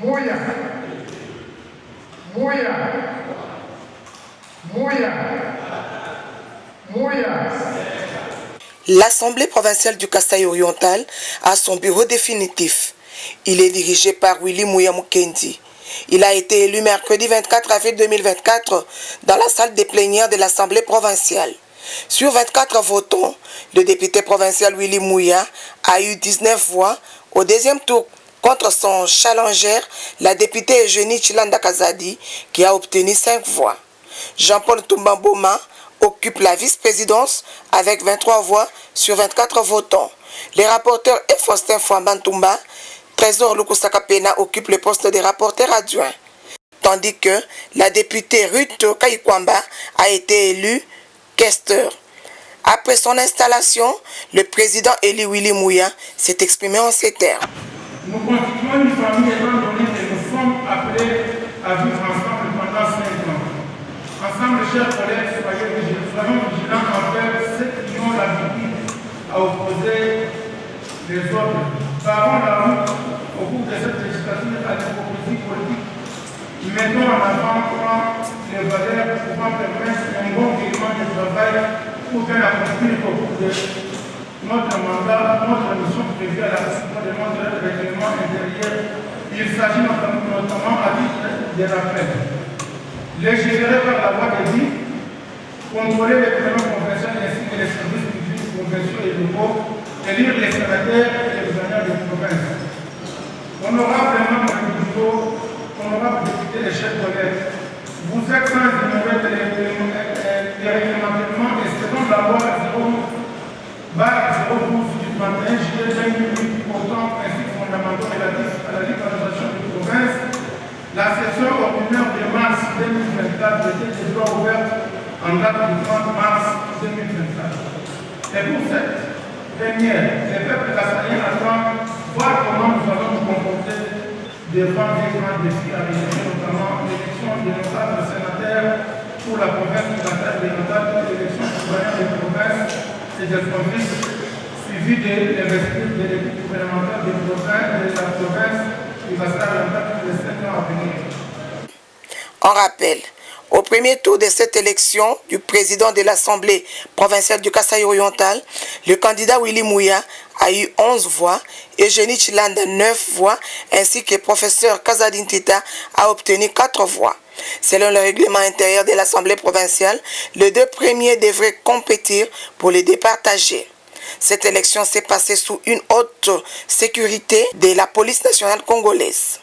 Mouya. Mouya. Mouya. Mouya. L'Assemblée provinciale du Kasaï-Oriental a son bureau définitif. Il est dirigé par Willy Mouya Mukendi. Il a été élu mercredi 24 avril 2024 dans la salle des plénières de l'Assemblée provinciale. Sur 24 votants, le député provincial Willy Mouya a eu 19 voix au deuxième tour contre son challenger, la députée Eugénie Chilanda Kazadi, qui a obtenu 5 voix. Jean-Paul Toumbamboma occupe la vice-présidence avec 23 voix sur 24 votants. Les rapporteurs et Faustin Fouambantoumba, Trésor Lukusakapena occupe le poste de rapporteur adjoint. Tandis que la députée Ruth Kaikwamba a été élue questeur. Après son installation, le président Eli Willy Mouya s'est exprimé en ces termes. Nous constituons une famille étant donné que nous sommes appelés à vivre ensemble pendant 5 ans. Ensemble, chers collègues, soyons vigilants envers ceux qui ont l'habitude à opposer les autres. Parons la route au cours de cette législature à l'hypocrisie politique. Mettons en avant les valeurs pouvant permettre un bon déroulement de travail pour bien accomplir au cours de notre mandat, notre mission prévue à l'article de notre règlement intérieur. Il s'agit notamment à titre de rappel. Légiférer par la voie des dits, contrôler les paiements conventionnels ainsi que les services publics, conventionnels et locaux, élire les sénateurs et les gouverneurs de province. Honorablement, honorable député et chers collègues, vous êtes sans ignorer les réglementations et selon la loi 012 du 31 juillet 2008 portant principes fondamentaux relatifs à la libéralisation de province, la session ordinaire de mars 2024 était déjà ouverte en date du 30 mars 2024. Et pour cette dernière, les peuples kassaïens attendent voir comment nous allons nous comporter devant des grands défis à venir, notamment l'élection des notables sénataires pour la province de Kassaï-Oriental, l'élection du gouverneur de province et des provinces, suivi de l'investiture de l'équipe gouvernementale de la province de Kassaï-Oriental pour les 5 ans à venir. En rappel, au premier tour de cette élection du président de l'Assemblée provinciale du Kasaï-Oriental, le candidat Willy Mouya a eu 11 voix, Eugénie Chilanda 9 voix, ainsi que le professeur Kazadi Ntita a obtenu 4 voix. Selon le règlement intérieur de l'Assemblée provinciale, les 2 premiers devraient compétir pour les départager. Cette élection s'est passée sous une haute sécurité de la police nationale congolaise.